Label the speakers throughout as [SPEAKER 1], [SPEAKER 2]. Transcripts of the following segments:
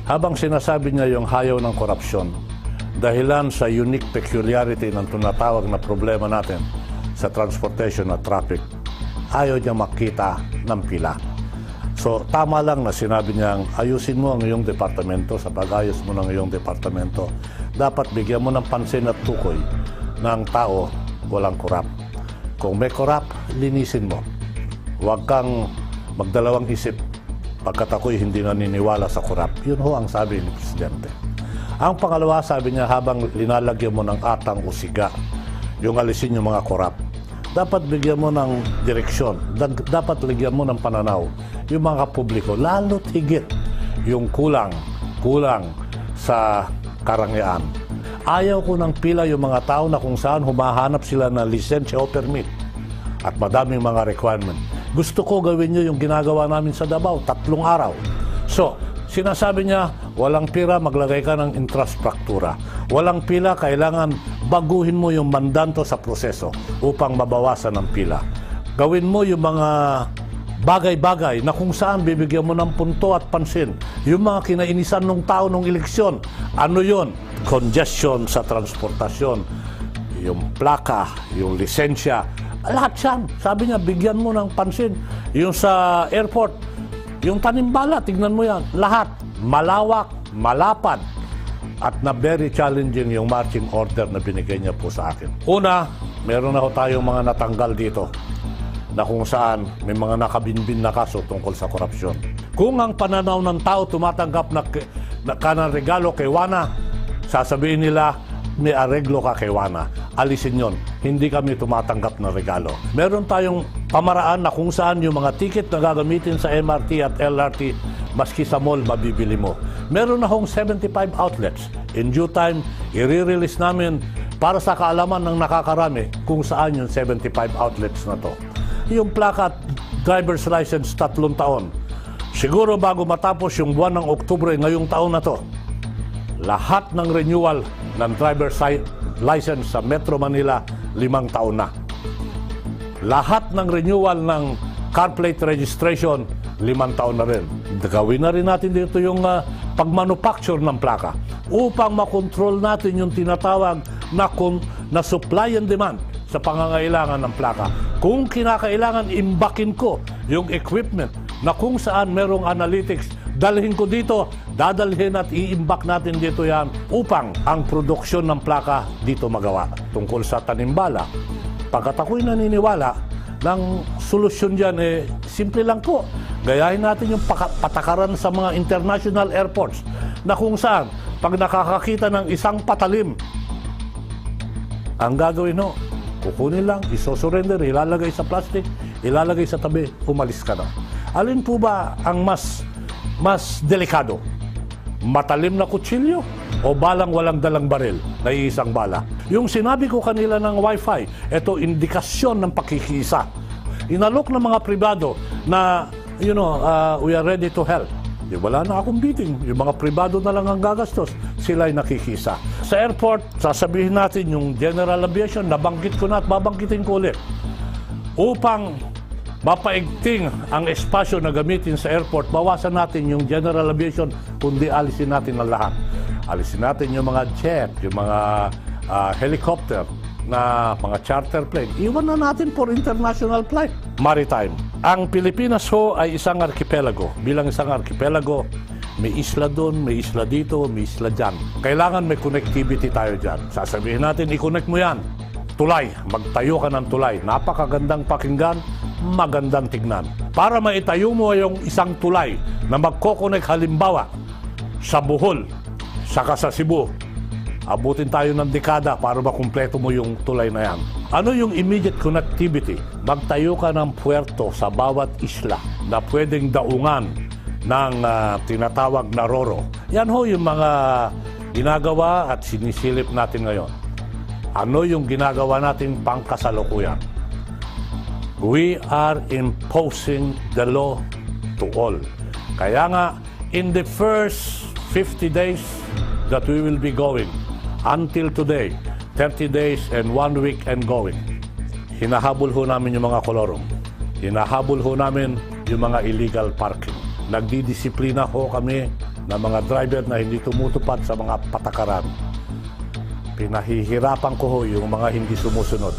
[SPEAKER 1] Habang sinasabi niya yung hayaw ng korupsyon, dahilan sa unique peculiarity ng tinatawag na problema natin sa transportation at traffic, ayaw niya makita ng pila. So, tama lang na sinabi niyang ayusin mo ang iyong departamento. Sa pag-ayos mo ng iyong departamento, dapat bigyan mo ng pansin at tukoy ng tao walang korap. Kung may korap, linisin mo. Huwag kang magdalawang isip pagkat ako'y hindi naniniwala sa korap. Yun ho ang sabi ni Presidente. Ang pangalawa, sabi niya, habang linalagyan mo ng atang o siga, yung alisin yung mga korap, dapat bigyan mo ng direksyon, dapat ligyan mo ng pananaw yung mga publiko, lalo't higit yung kulang sa karangyaan. Ayaw ko ng pila yung mga tao na kung saan humahanap sila ng lisensya o permit at madaming mga requirement. Gusto ko gawin nyo yung ginagawa namin sa Davao, 3 araw. So, sinasabi niya, walang pira, maglagay ka ng infrastruktura. Walang pila, kailangan baguhin mo yung mandanto sa proseso upang mabawasan ang pila. Gawin mo yung mga bagay-bagay na kung saan bibigyan mo ng punto at pansin. Yung mga kinainisan ng tao ng eleksyon. Ano yun? Congestion sa transportasyon, yung plaka, yung lisensya, lahat yan. Sabi niya, bigyan mo ng pansin. Yung sa airport, yung tanimbala, tignan mo yan. Lahat, malawak, malapad, at na very challenging yung marching order na binigay niya po sa akin. Una, meron na ho tayong mga natanggal dito na kung saan may mga nakabinbin na kaso tungkol sa korupsyon. Kung ang pananaw ng tao tumatanggap na kanang regalo kay Wana, sasabihin nila, may areglo ka kay Wana. Alisin yon. Hindi kami tumatanggap ng regalo. Meron tayong pamaraan na kung saan yung mga ticket na gagamitin sa MRT at LRT, maski sa mall, mabibili mo. Meron na hong 75 outlets. In due time, i-release namin para sa kaalaman ng nakakarami kung saan yung 75 outlets na to. Yung plaka at driver's license, 3 taon. Siguro bago matapos yung buwan ng Oktubre ngayong taon na to, lahat ng renewal ng driver's license sa Metro Manila, 5 taon na. Lahat ng renewal ng car plate registration, 5 taon na rin. Gawin na rin natin dito yung pag-manufacture ng plaka upang makontrol natin yung tinatawag na supply and demand sa pangangailangan ng plaka. Kung kinakailangan, imbakin ko yung equipment na kung saan merong analytics, dalhin ko dito, dadalhin at iimbak natin dito yan upang ang produksyon ng plaka dito magawa. Tungkol sa tanimbala, pagkat ako'y naniniwala ng solusyon dyan, simple lang po. Gayahin natin yung patakaran sa mga international airports na kung saan, pag nakakakita ng isang patalim, ang gagawin ho, kukunin lang, isosurrender, ilalagay sa plastic, ilalagay sa tabi, umalis ka na. Alin po ba ang mas delikado? Matalim na kutsilyo o balang walang dalang baril na iisang bala? Yung sinabi ko kanila ng Wi-Fi, ito indikasyon ng pakikiisa. Inalok ng mga pribado na, we are ready to help. Wala na akong biting. Yung mga pribado na lang ang gagastos. Sila'y nakikisa. Sa airport, sasabihin natin yung general aviation, nabanggit ko na at babanggitin ko ulit. Upang mapaigting ang espasyo na gamitin sa airport, bawasan natin yung general aviation, kundi alisin natin ang lahat. Alisin natin yung mga jet, yung mga helicopter, na mga charter plane. Iwan na natin for international flight. Maritime. Ang Pilipinas ho ay isang archipelago. Bilang isang archipelago, may isla doon, may isla dito, may isla dyan. Kailangan may connectivity tayo dyan. Sasabihin natin, i-connect mo yan. Tulay. Magtayo ka ng tulay. Napakagandang pakinggan, magandang tignan. Para maitayo mo yung isang tulay na magkokonek halimbawa sa Bohol, saka sa Cebu, abutin tayo ng dekada para makumpleto mo yung tulay na yan. Ano yung immediate connectivity? Magtayo ka ng puerto sa bawat isla na pwedeng daungan ng tinatawag na roro. Yan ho yung mga ginagawa at sinisilip natin ngayon. Ano yung ginagawa natin pangkasalukuyan? We are imposing the law to all. Kaya nga, in the first 50 days that we will be going, until today, 30 days and 1 week and going, hinahabol ho namin yung mga kolorong. Hinahabol ho namin yung mga illegal parking. Nagdidisiplina ho kami na mga driver na hindi tumutupad sa mga patakaran. Pinahihirapan ko ho yung mga hindi sumusunod.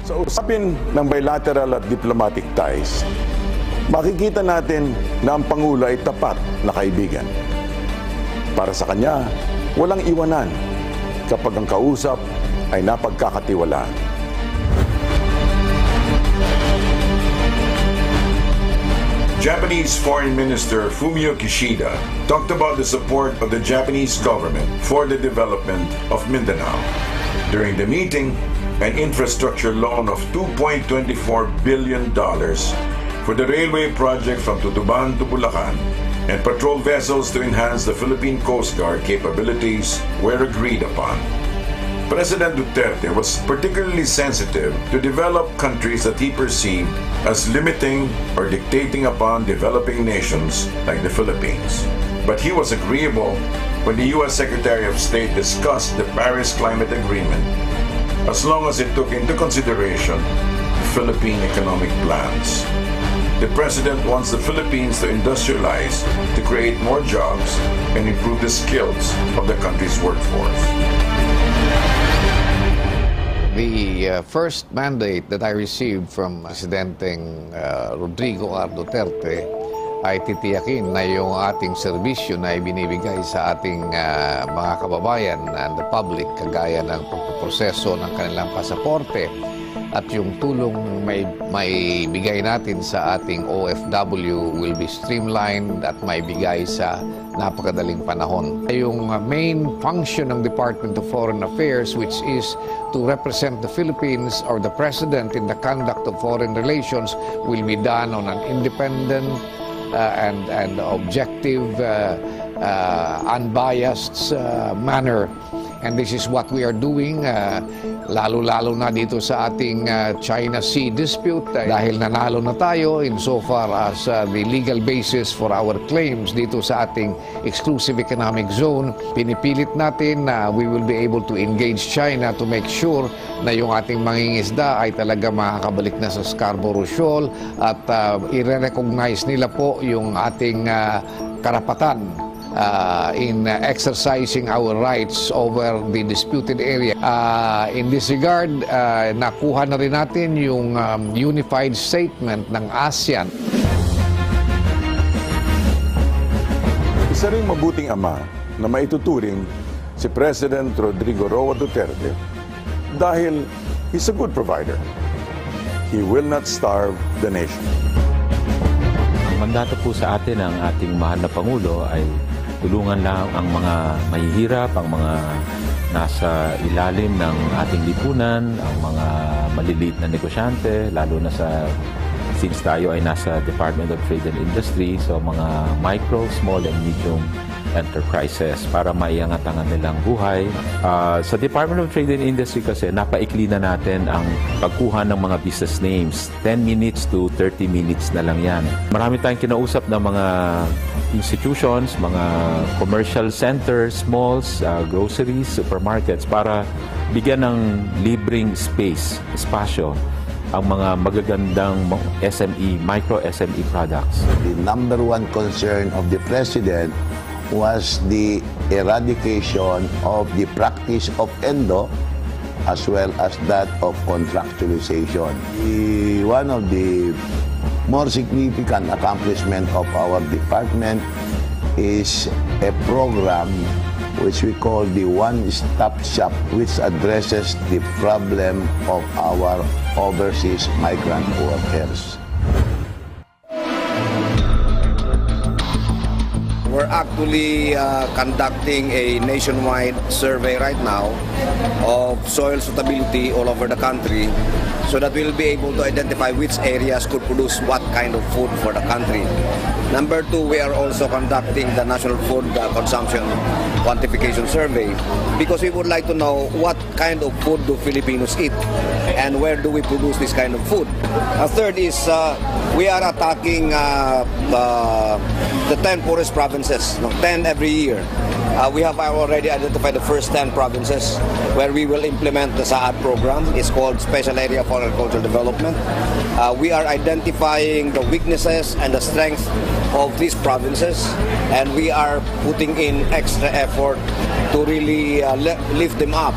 [SPEAKER 2] Sa usapin ng bilateral at diplomatic ties, makikita natin na ang Pangulo ay tapat na kaibigan. Para sa kanya, walang iwanan kapag ang kausap ay napagkakatiwalaan.
[SPEAKER 3] Japanese Foreign Minister Fumio Kishida talked about the support of the Japanese government for the development of Mindanao. During the meeting, an infrastructure loan of $2.24 billion for the railway project from Tutuban to Bulacan and patrol vessels to enhance the Philippine Coast Guard capabilities were agreed upon. President Duterte was particularly sensitive to developed countries that he perceived as limiting or dictating upon developing nations like the Philippines. But he was agreeable when the U.S. Secretary of State discussed the Paris Climate Agreement, as long as it took into consideration Philippine economic plans. The President wants the Philippines to industrialize, to create more jobs, and improve the skills of the country's workforce.
[SPEAKER 4] The first mandate that I received from Presidente Rodrigo R. Duterte ay titiyakin na yung ating serbisyo na ibinibigay sa ating mga kababayan and the public, kagaya ng pagpaproseso ng kanilang pasaporte at yung tulong may bigay natin sa ating OFW will be streamlined at may bigay sa napakadaling panahon. Yung main function ng Department of Foreign Affairs, which is to represent the Philippines or the President in the conduct of foreign relations, will be done on an independent and objective, unbiased manner. And this is what we are doing, lalo-lalo na dito sa ating China Sea dispute, dahil nanalo na tayo insofar as the legal basis for our claims dito sa ating exclusive economic zone. Pinipilit natin na we will be able to engage China to make sure na yung ating mangingisda ay talaga makakabalik na sa Scarborough Shoal at i-recognize nila po yung ating karapatan in exercising our rights over the disputed area. In this regard, nakuha na rin natin yung unified statement ng ASEAN.
[SPEAKER 2] Isa ring mabuting ama na maituturing si President Rodrigo Roa Duterte dahil he's a good provider. He will not starve the nation.
[SPEAKER 5] Ang mandato po sa atin ng ating mahal na Pangulo ay tulungan lang ang mga mahihirap, ang mga nasa ilalim ng ating lipunan, ang mga maliliit na negosyante, lalo na since tayo ay nasa Department of Trade and Industry, so mga micro, small, and medium enterprises para maiangat ang kanilang buhay. Sa Department of Trade and Industry kasi, napaikli na natin ang pagkuha ng mga business names. 10 minutes to 30 minutes na lang yan. Marami tayong kinausap ng mga institutions, mga commercial centers, malls, groceries, supermarkets para bigyan ng libreng espasyo ang mga magagandang SME, micro SME products.
[SPEAKER 6] The number one concern of the President was the eradication of the practice of endo as well as that of contractualization. One of the more significant accomplishment of our department is a program which we call the One-Stop Shop, which addresses the problem of our overseas migrant workers.
[SPEAKER 7] We're actually conducting a nationwide survey right now of soil suitability all over the country so that we'll be able to identify which areas could produce what kind of food for the country. Number two, we are also conducting the National Food Consumption Quantification Survey because we would like to know what kind of food do Filipinos eat and where do we produce this kind of food. A third is we are attacking the 10 poorest provinces, 10 every year. We have already identified the first 10 provinces where we will implement the SAAD program. It's called Special Area for Agricultural Development. We are identifying the weaknesses and the strengths of these provinces, and we are putting in extra effort to really lift them up.